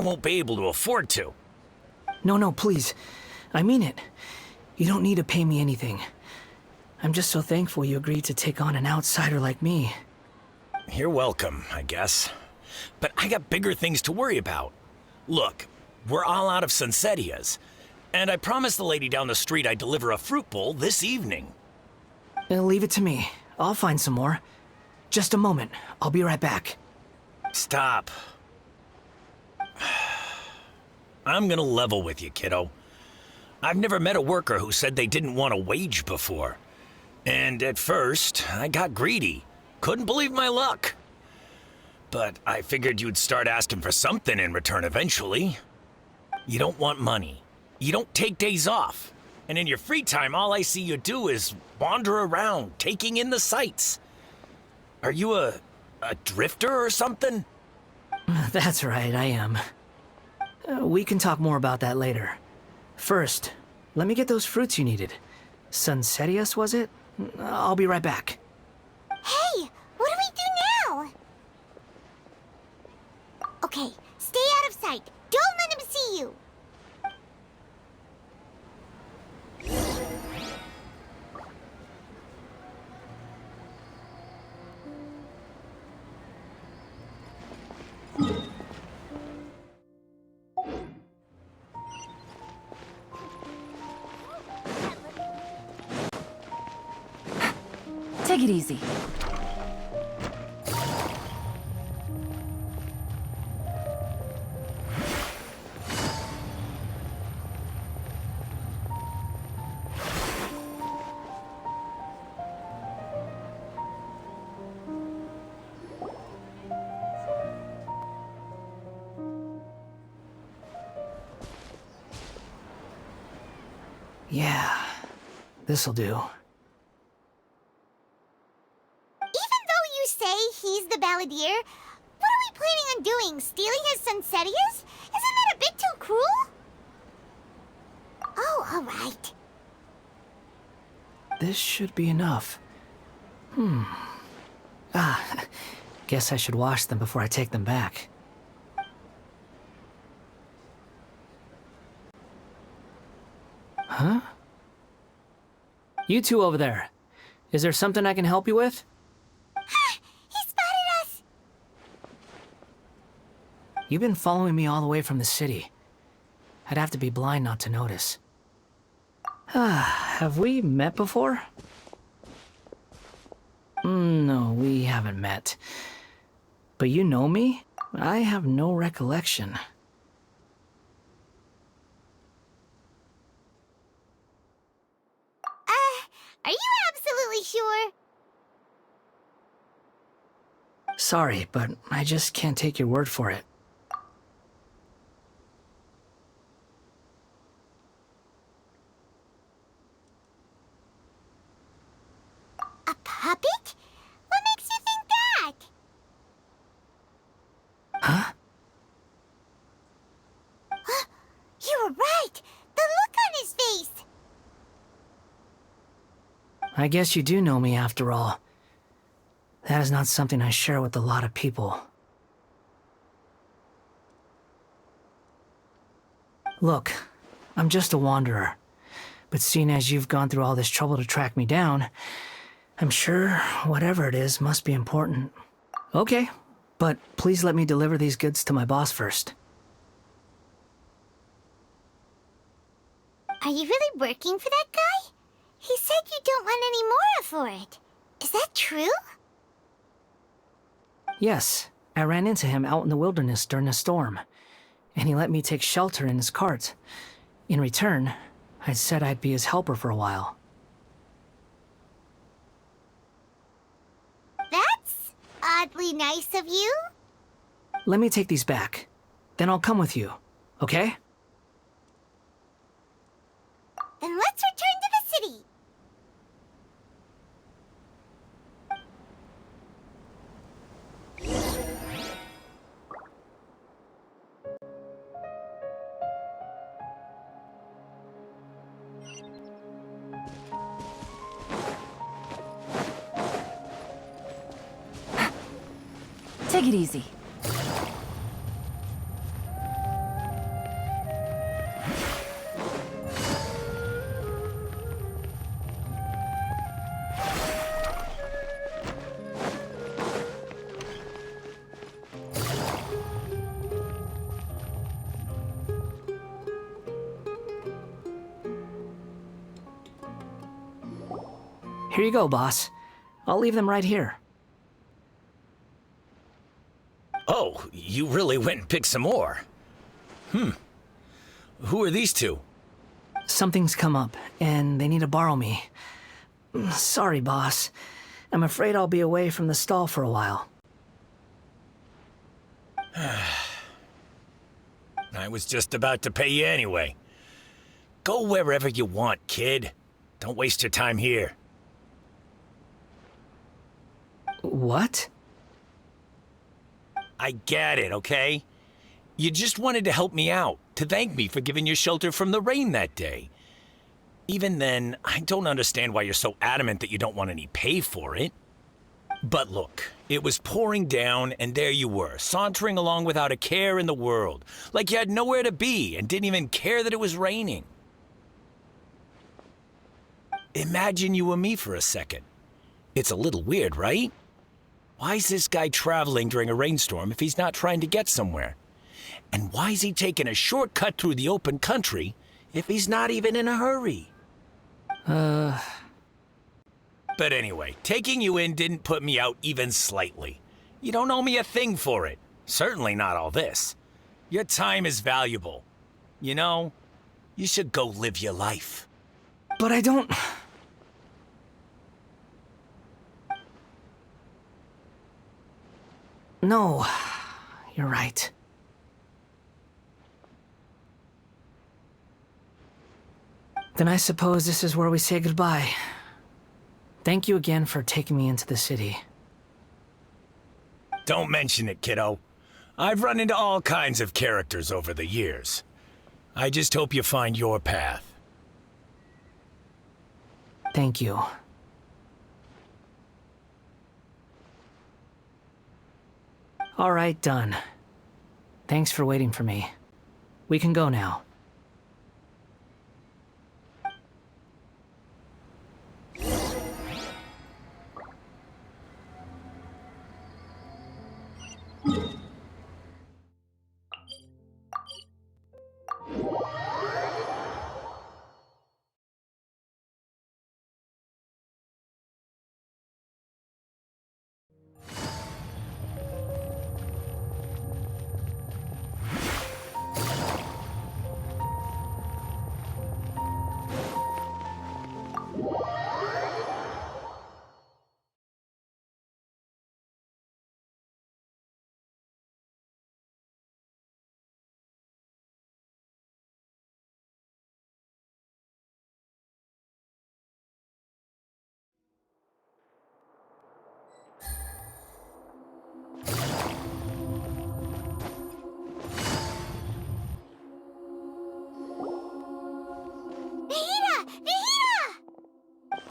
won't be able to afford to. No, please. I mean it. You don't need to pay me anything. I'm just so thankful you agreed to take on an outsider like me. You're welcome, I guess. But I got bigger things to worry about. Look, we're all out of sunsettias, and I promised the lady down the street I'd deliver a fruit bowl this evening. Leave it to me. I'll find some more. Just a moment. I'll be right back. Stop. I'm gonna level with you, kiddo. I've never met a worker who said they didn't want a wage before. And at first, I got greedy. Couldn't believe my luck. But I figured you'd start asking for something in return eventually. You don't want money. You don't take days off. And in your free time, all I see you do is wander around, taking in the sights. Are you a drifter or something? That's right, I am. We can talk more about that later. First, let me get those fruits you needed. Sunsettias, was it? I'll be right back. Hey, what do we do now? Okay, stay out of sight. Don't let him see you. Take it easy. Yeah, this'll do. He's the balladeer. What are we planning on doing? Stealing his sunsettias? Isn't that a bit too cruel? Oh, all right. This should be enough. Guess I should wash them before I take them back. Huh? You two over there. Is there something I can help you with? You've been following me all the way from the city. I'd have to be blind not to notice. Have we met before? No, we haven't met. But you know me? I have no recollection. Are you absolutely sure? Sorry, but I just can't take your word for it. Puppet? What makes you think that? Huh? You were right! The look on his face! I guess you do know me after all. That is not something I share with a lot of people. Look, I'm just a wanderer. But seeing as you've gone through all this trouble to track me down, I'm sure whatever it is must be important. Okay, but please let me deliver these goods to my boss first. Are you really working for that guy? He said you don't want any more for it. Is that true? Yes, I ran into him out in the wilderness during a storm, and he let me take shelter in his cart. In return, I said I'd be his helper for a while. That's oddly nice of you. Let me take these back. Then I'll come with you, okay? Then let's return to the city. Take it easy. Here you go, boss. I'll leave them right here. Oh, you really went and picked some more. Who are these two? Something's come up, and they need to borrow me. Sorry, boss. I'm afraid I'll be away from the stall for a while. I was just about to pay you anyway. Go wherever you want, kid. Don't waste your time here. What? I get it, okay? You just wanted to help me out, to thank me for giving you shelter from the rain that day. Even then, I don't understand why you're so adamant that you don't want any pay for it. But look, it was pouring down, and there you were, sauntering along without a care in the world, like you had nowhere to be and didn't even care that it was raining. Imagine you were me for a second. It's a little weird, right? Why is this guy traveling during a rainstorm if he's not trying to get somewhere? And why is he taking a shortcut through the open country if he's not even in a hurry? But anyway, taking you in didn't put me out even slightly. You don't owe me a thing for it. Certainly not all this. Your time is valuable. You know, you should go live your life. But I don't... No, you're right. Then I suppose this is where we say goodbye. Thank you again for taking me into the city. Don't mention it, kiddo. I've run into all kinds of characters over the years. I just hope you find your path. Thank you. All right, done. Thanks for waiting for me. We can go now.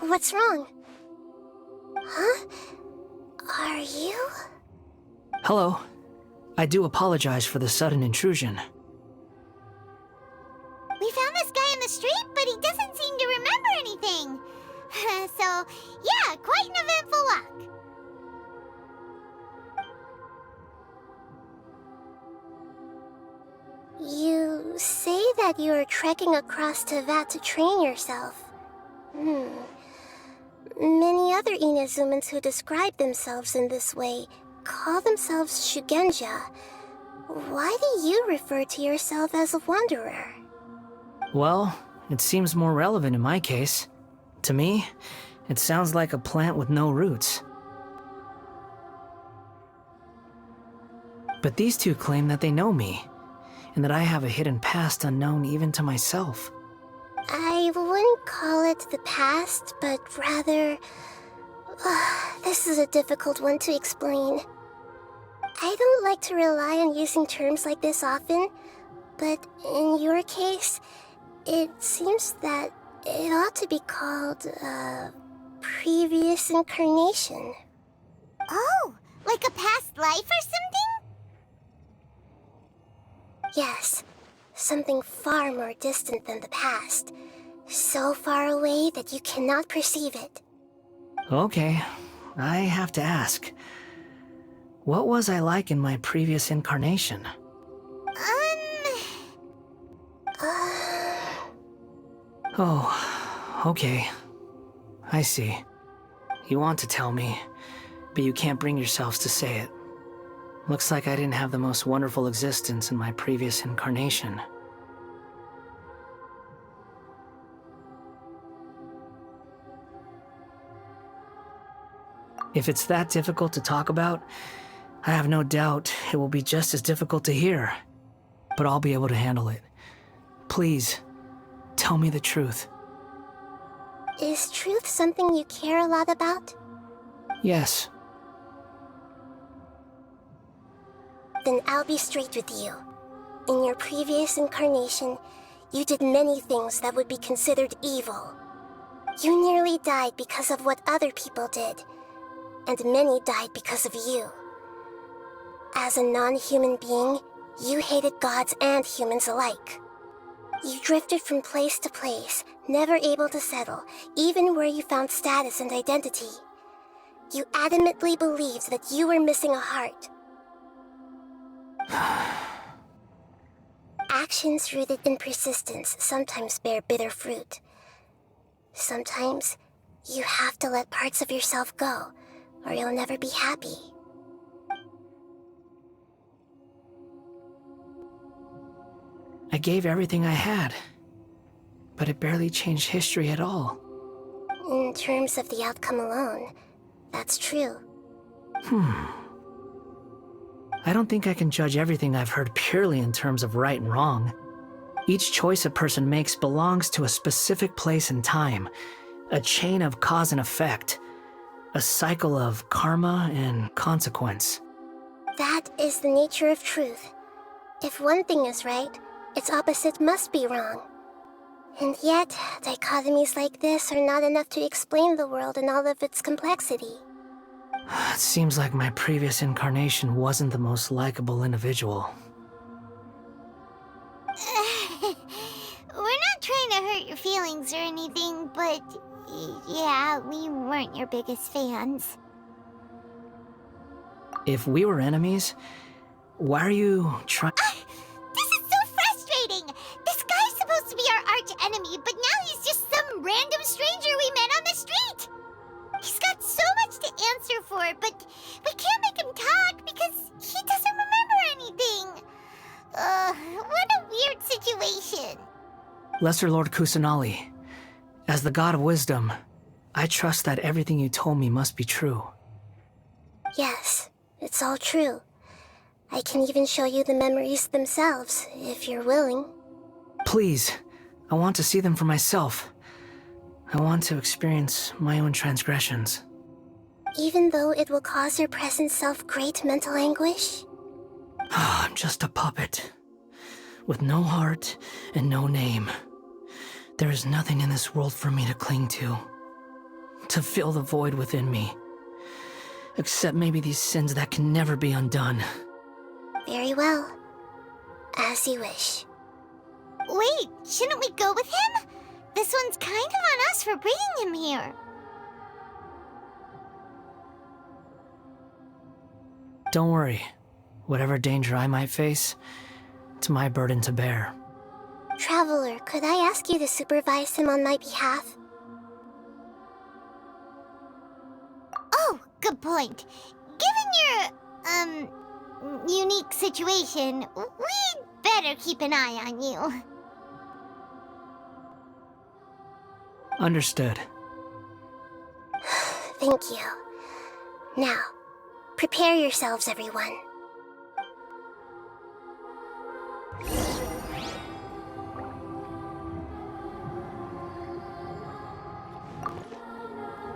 What's wrong? Huh? Are you? Hello. I do apologize for the sudden intrusion. We found this guy in the street, but he doesn't seem to remember anything. So, yeah, quite an eventful walk. You say that you are trekking across Teyvat to train yourself. Many other Inazumans who describe themselves in this way call themselves Shugenja. Why do you refer to yourself as a wanderer? Well, it seems more relevant in my case. To me, it sounds like a plant with no roots. But these two claim that they know me, and that I have a hidden past unknown even to myself. I wouldn't call it the past, but rather... this is a difficult one to explain. I don't like to rely on using terms like this often, but in your case, it seems that it ought to be called, previous incarnation. Oh, like a past life or something? Yes. Something far more distant than the past. So far away that you cannot perceive it. Okay, I have to ask. What was I like in my previous incarnation? Uh... Oh, okay. I see. You want to tell me, but you can't bring yourselves to say it. Looks like I didn't have the most wonderful existence in my previous incarnation. If it's that difficult to talk about, I have no doubt it will be just as difficult to hear. But I'll be able to handle it. Please, tell me the truth. Is truth something you care a lot about? Yes. Then I'll be straight with you. In your previous incarnation, you did many things that would be considered evil. You nearly died because of what other people did, and many died because of you. As a non-human being, you hated gods and humans alike. You drifted from place to place, never able to settle, even where you found status and identity. You adamantly believed that you were missing a heart. Actions rooted in persistence sometimes bear bitter fruit. Sometimes, you have to let parts of yourself go, or you'll never be happy. I gave everything I had, but it barely changed history at all. In terms of the outcome alone, that's true. I don't think I can judge everything I've heard purely in terms of right and wrong. Each choice a person makes belongs to a specific place and time, a chain of cause and effect, a cycle of karma and consequence. That is the nature of truth. If one thing is right, its opposite must be wrong. And yet, dichotomies like this are not enough to explain the world in all of its complexity. It seems like my previous incarnation wasn't the most likable individual. We're not trying to hurt your feelings or anything, but yeah, we weren't your biggest fans. If we were enemies, why are you trying? This is so frustrating! This guy's supposed to be our arch enemy, but now he's just some random stranger we met on the street! He's got so much to answer for, but we can't make him talk because he doesn't remember anything. What a weird situation. Lesser Lord Kusanali, as the god of wisdom, I trust that everything you told me must be true. Yes, it's all true. I can even show you the memories themselves, if you're willing. Please, I want to see them for myself. I want to experience my own transgressions. Even though it will cause your present self great mental anguish? I'm just a puppet, with no heart and no name. There is nothing in this world for me to cling to fill the void within me. Except maybe these sins that can never be undone. Very well. As you wish. Wait, shouldn't we go with him? This one's kind of on us for bringing him here. Don't worry. Whatever danger I might face, it's my burden to bear. Traveler, could I ask you to supervise him on my behalf? Oh, good point. Given your, unique situation, we'd better keep an eye on you. Understood. Thank you. Now, prepare yourselves, everyone.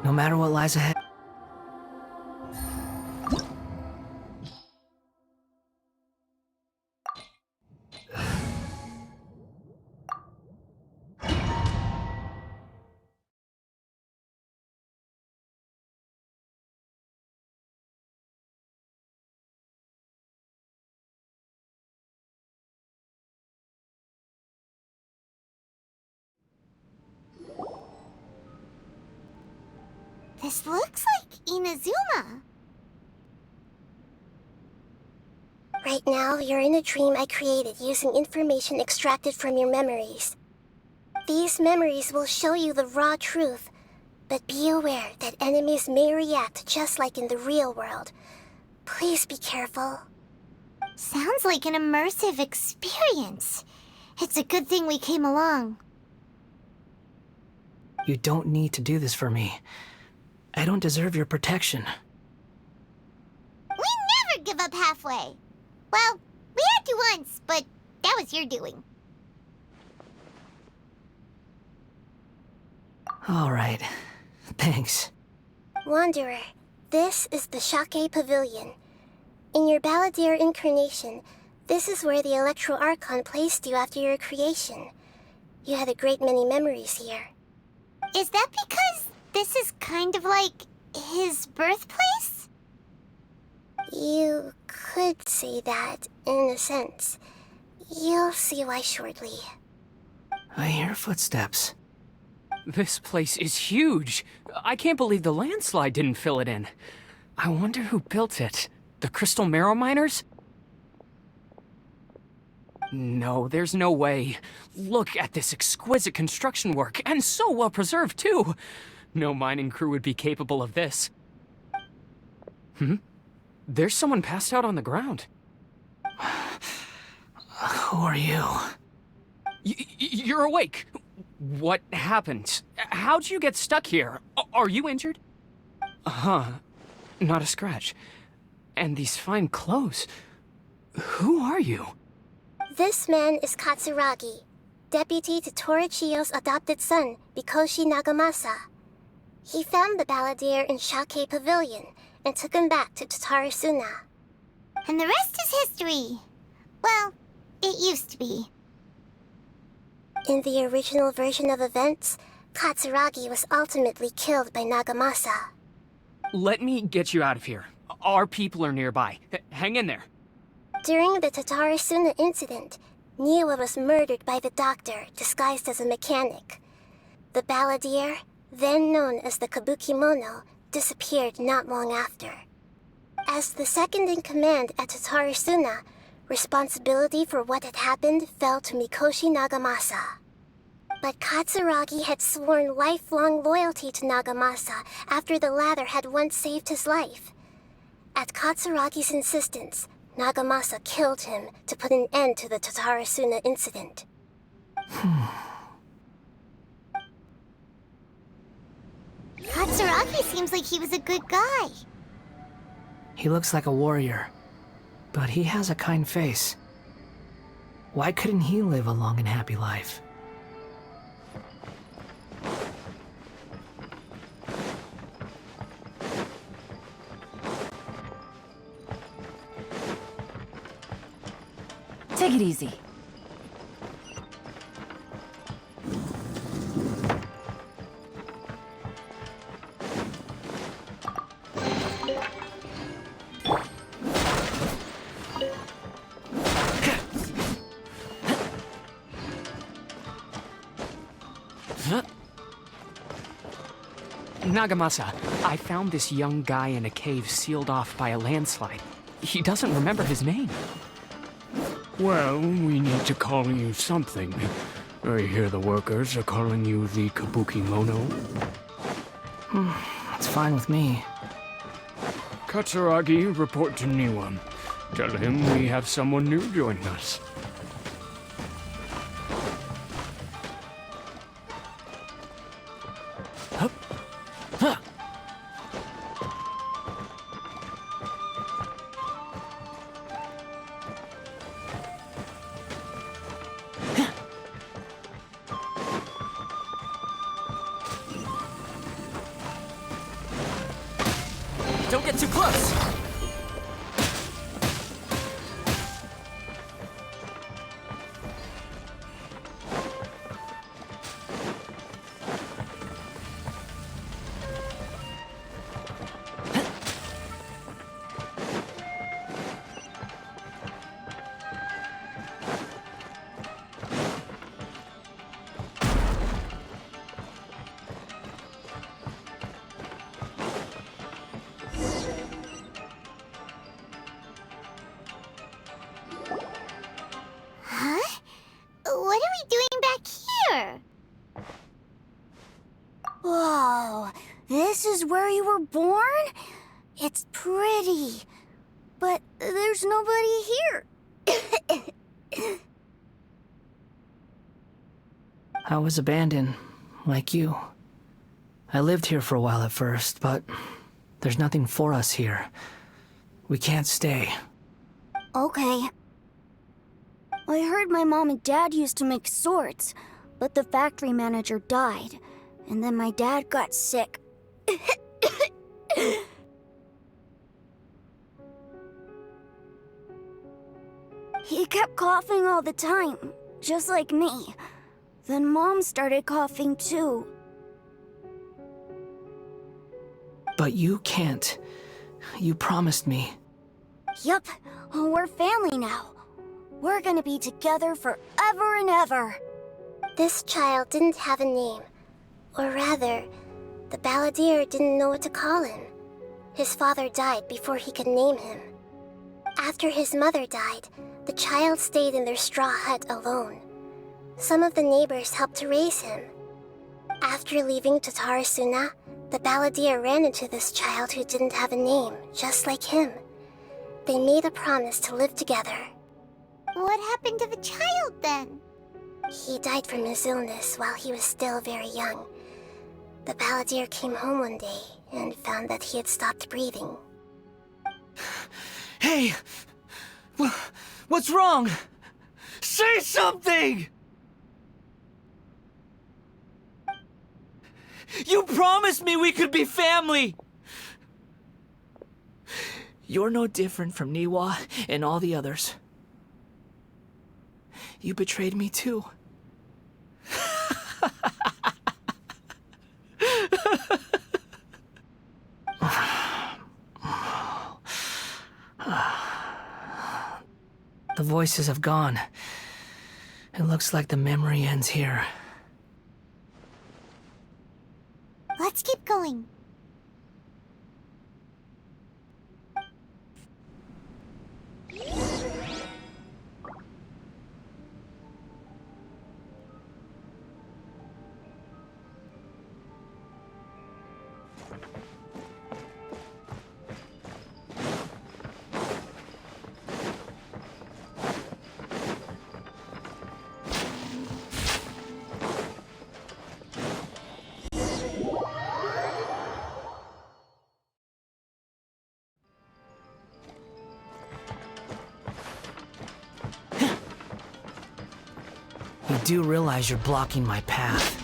No matter what lies ahead. This looks like Inazuma. Right now, you're in a dream I created using information extracted from your memories. These memories will show you the raw truth, But be aware that enemies may react just like in the real world. Please be careful. Sounds like an immersive experience. It's a good thing we came along. You don't need to do this for me. I don't deserve your protection. We never give up halfway. Well, we had to once, but that was your doing. All right. Thanks. Wanderer, this is the Shake Pavilion. In your Balladeer incarnation, this is where the Electro Archon placed you after your creation. You had a great many memories here. Is that because this is kind of like his birthplace? You could say that, in a sense. You'll see why shortly. I hear footsteps. This place is huge. I can't believe the landslide didn't fill it in. I wonder who built it. The Crystal Marrow Miners? No, there's no way. Look at this exquisite construction work, and so well preserved, too. No mining crew would be capable of this. There's someone passed out on the ground. Who are you? You're awake. What happened? How'd you get stuck here? Are you injured? Not a scratch. And these fine clothes. Who are you? This man is Katsuragi, deputy to Torichiyo's adopted son, Mikoshi Nagamasa. He found the Balladeer in Shake Pavilion and took him back to Tatarasuna. And the rest is history. Well, it used to be. In the original version of events, Katsuragi was ultimately killed by Nagamasa. Let me get you out of here. Our people are nearby. Hang in there. During the Tatarasuna incident, Niwa was murdered by the doctor disguised as a mechanic. The Balladeer, then known as the Kabukimono, disappeared not long after. As the second in command at Tatarasuna, responsibility for what had happened fell to Mikoshi Nagamasa. But Katsuragi had sworn lifelong loyalty to Nagamasa after the latter had once saved his life. At Katsuragi's insistence, Nagamasa killed him to put an end to the Tatarasuna incident. Katsuragi seems like he was a good guy. He looks like a warrior, but he has a kind face. Why couldn't he live a long and happy life? Take it easy. Nagamasa, I found this young guy in a cave sealed off by a landslide. He doesn't remember his name. Well, we need to call you something. I hear the workers are calling you the Kabukimono. That's fine with me. Katsuragi, report to Niwa. Tell him we have someone new joining us. Don't get too close! Huh? What are we doing back here? Whoa, This is where you were born? It's pretty. But there's nobody here. I was abandoned, like you. I lived here for a while at first, but there's nothing for us here. We can't stay. Okay. I heard my mom and dad used to make swords, but the factory manager died, and then my dad got sick. He kept coughing all the time, just like me. Then Mom started coughing too. But you can't. You promised me. Yup, we're family now. We're gonna be together forever and ever. This child didn't have a name. Or rather, the balladeer didn't know what to call him. His father died before he could name him. After his mother died, the child stayed in their straw hut alone. Some of the neighbors helped to raise him. After leaving Tatarasuna, the balladeer ran into this child who didn't have a name, just like him. They made a promise to live together. What happened to the child then? He died from his illness while he was still very young. The balladeer came home one day and found that he had stopped breathing. Hey! What's wrong? Say something! You promised me we could be family! You're no different from Niwa and all the others. You betrayed me too. The voices have gone. It looks like the memory ends here. Let's keep going. You do realize you're blocking my path.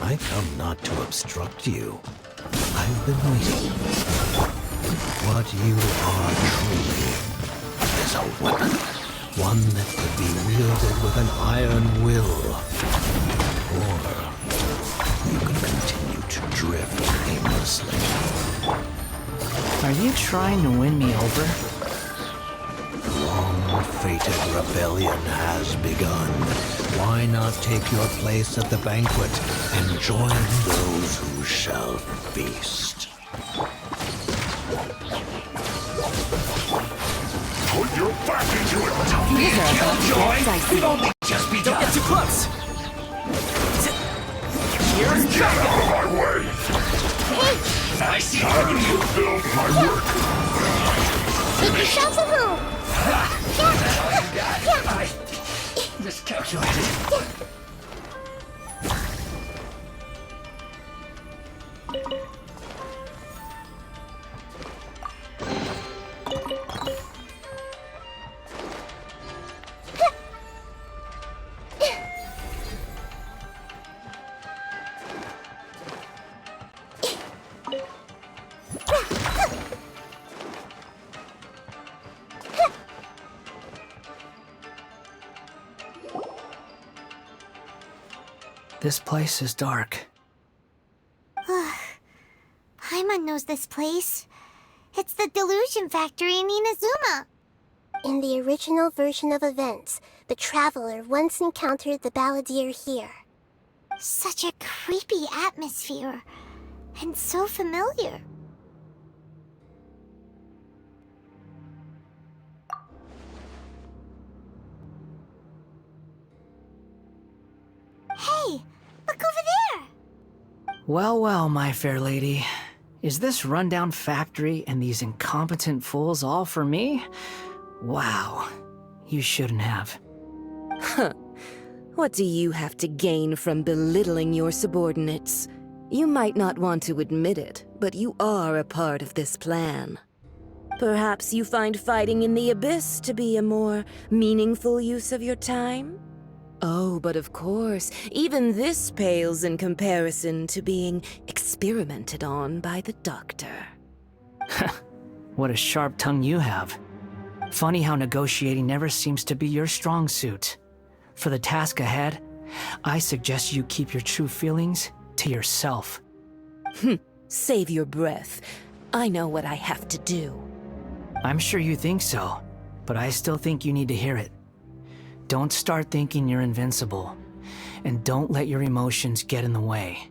I come not to obstruct you. I've been waiting. What you are truly is a weapon. One that could be wielded with an iron will. Or you could continue to drift aimlessly. Are you trying to win me over? Long-fated rebellion has begun. Why not take your place at the banquet and join those who shall feast? Put your back into it! These are about to get dicey. Just be Don't get too close! Get out of my way! I see Time to fulfill my work! Take yourself home! I miscalculated. This place is dark. Paimon knows this place. It's the Delusion Factory in Inazuma. In the original version of events, the Traveler once encountered the balladeer here. Such a creepy atmosphere. And so familiar. Hey, look over there! Well, well, my fair lady. Is this rundown factory and these incompetent fools all for me? Wow. You shouldn't have. Huh. What do you have to gain from belittling your subordinates? You might not want to admit it, but you are a part of this plan. Perhaps you find fighting in the abyss to be a more meaningful use of your time? Oh, but of course, even this pales in comparison to being experimented on by the doctor. What a sharp tongue you have. Funny how negotiating never seems to be your strong suit. For the task ahead, I suggest you keep your true feelings to yourself. Save your breath. I know what I have to do. I'm sure you think so, but I still think you need to hear it. Don't start thinking you're invincible, and don't let your emotions get in the way.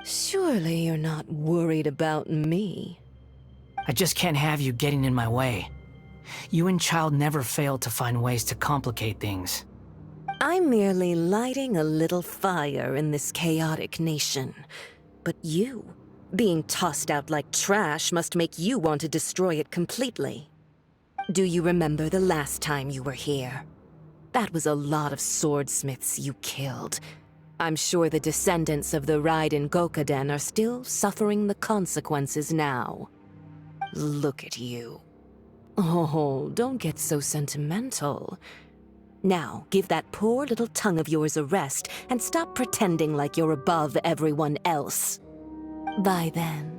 Surely you're not worried about me. I just can't have you getting in my way. You and Child never fail to find ways to complicate things. I'm merely lighting a little fire in this chaotic nation. But you, being tossed out like trash, must make you want to destroy it completely. Do you remember the last time you were here? That was a lot of swordsmiths you killed. I'm sure the descendants of the Raiden Gokaden are still suffering the consequences now. Look at you. Oh, don't get so sentimental. Now, give that poor little tongue of yours a rest and stop pretending like you're above everyone else. Bye then.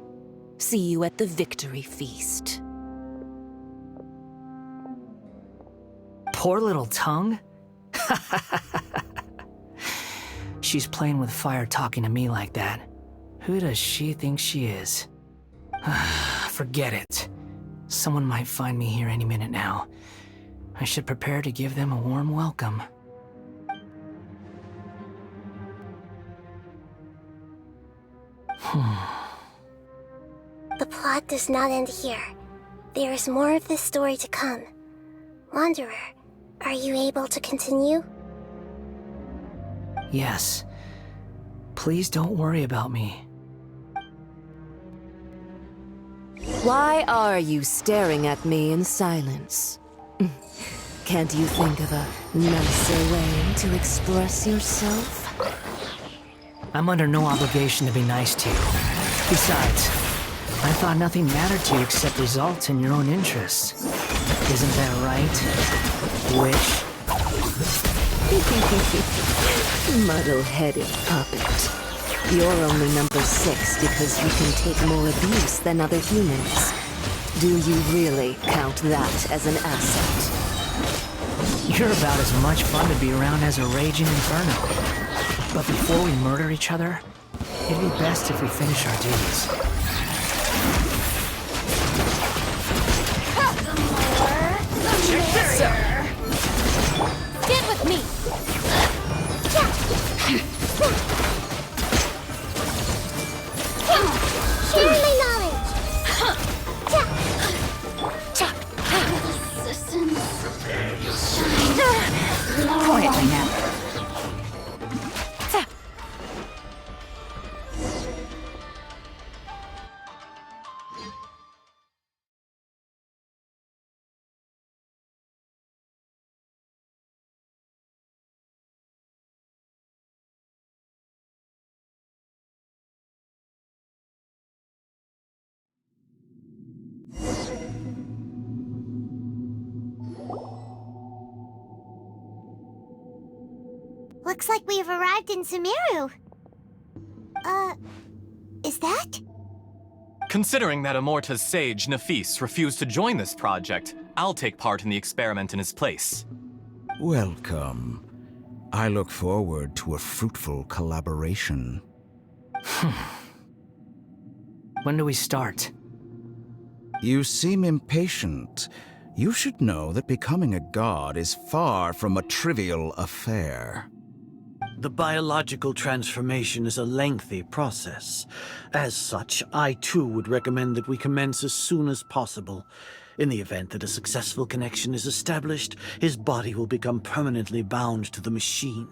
See you at the victory feast. Poor little tongue? She's playing with fire talking to me like that. Who does she think she is? Forget it. Someone might find me here any minute now. I should prepare to give them a warm welcome. The plot does not end here. There is more of this story to come. Wanderer, are you able to continue? Yes. Please don't worry about me. Why are you staring at me in silence? Can't you think of a nicer way to express yourself? I'm under no obligation to be nice to you. Besides, I thought nothing mattered to you except results in your own interests. Isn't that right, Witch? Muddle-headed puppet. You're only number 6 because you can take more abuse than other humans. Do you really count that as an asset? You're about as much fun to be around as a raging inferno. But before we murder each other, it'd be best if we finish our duties. Stand with me! Share my knowledge! Quietly now. Looks like we've arrived in Sumeru. Is that? Considering that Amorta's sage, Nafis, refused to join this project, I'll take part in the experiment in his place. Welcome. I look forward to a fruitful collaboration. When do we start? You seem impatient. You should know that becoming a god is far from a trivial affair. The biological transformation is a lengthy process. As such, I too would recommend that we commence as soon as possible. In the event that a successful connection is established, his body will become permanently bound to the machine,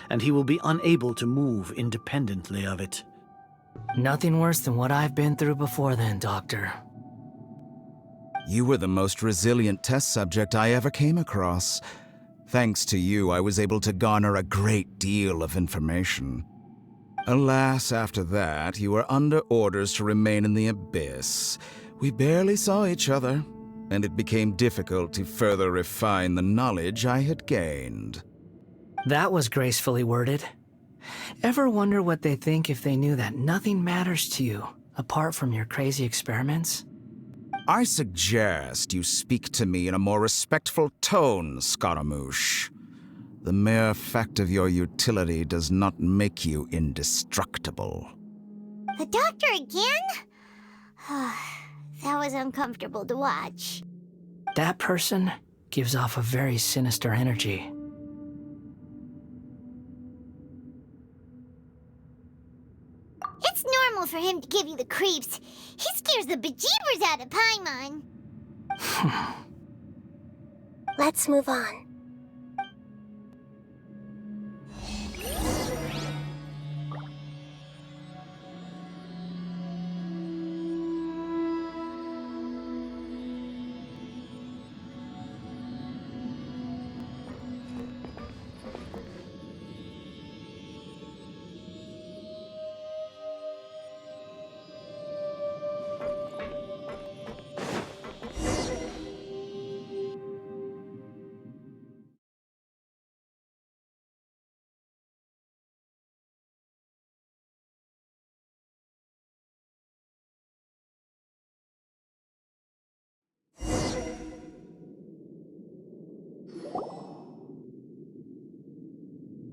and he will be unable to move independently of it. Nothing worse than what I've been through before then, Doctor. You were the most resilient test subject I ever came across. Thanks to you, I was able to garner a great deal of information. Alas, after that, you were under orders to remain in the abyss. We barely saw each other, and it became difficult to further refine the knowledge I had gained. That was gracefully worded. Ever wonder what they think if they knew that nothing matters to you, apart from your crazy experiments? I suggest you speak to me in a more respectful tone, Scaramouche. The mere fact of your utility does not make you indestructible. The doctor again? That was uncomfortable to watch. That person gives off a very sinister energy. It's normal for him to give you the creeps. He scares the bejeebers out of Paimon. Let's move on.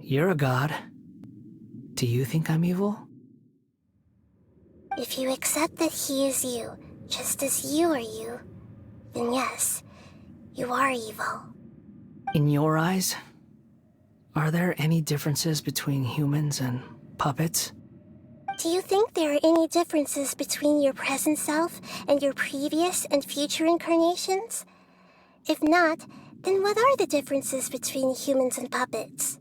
You're a god. Do you think I'm evil? If you accept that he is you, just as you are you, then yes, you are evil. In your eyes, are there any differences between humans and puppets? Do you think there are any differences between your present self and your previous and future incarnations? If not, then what are the differences between humans and puppets?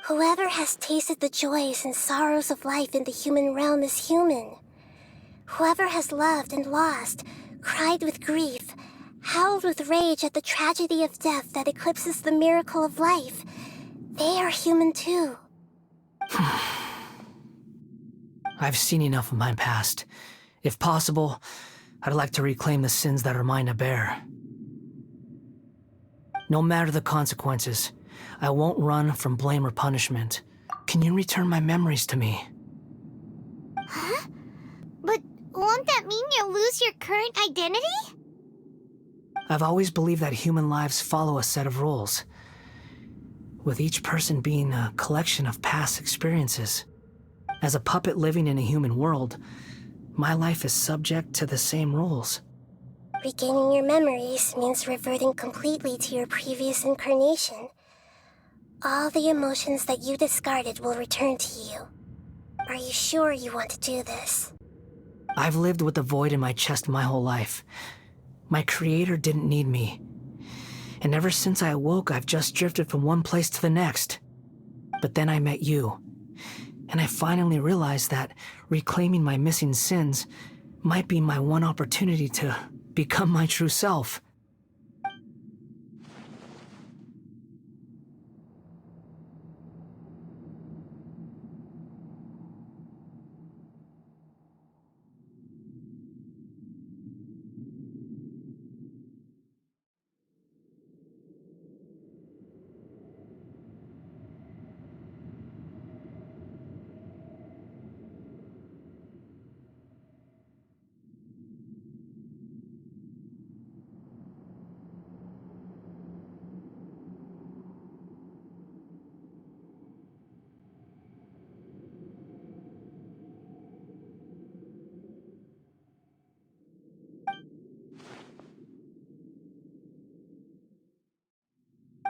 Whoever has tasted the joys and sorrows of life in the human realm is human. Whoever has loved and lost, cried with grief, howled with rage at the tragedy of death that eclipses the miracle of life, they are human too. I've seen enough of my past. If possible, I'd like to reclaim the sins that are mine to bear. No matter the consequences, I won't run from blame or punishment. Can you return my memories to me? Huh? But won't that mean you'll lose your current identity? I've always believed that human lives follow a set of rules, with each person being a collection of past experiences. As a puppet living in a human world, my life is subject to the same rules. Regaining your memories means reverting completely to your previous incarnation. All the emotions that you discarded will return to you. Are you sure you want to do this? I've lived with a void in my chest my whole life. My creator didn't need me. And ever since I awoke, I've just drifted from one place to the next. But then I met you. And I finally realized that reclaiming my missing sins might be my one opportunity to become my true self.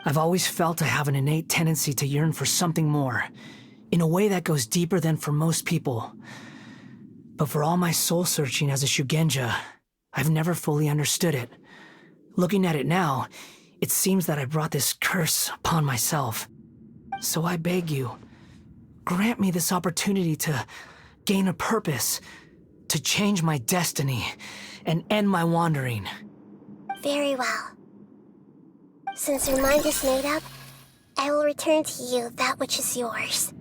I've always felt I have an innate tendency to yearn for something more, in a way that goes deeper than for most people. But for all my soul-searching as a Shugenja, I've never fully understood it. Looking at it now, it seems that I brought this curse upon myself. So I beg you, grant me this opportunity to gain a purpose, to change my destiny, and end my wandering. Very well. Since your mind is made up, I will return to you that which is yours.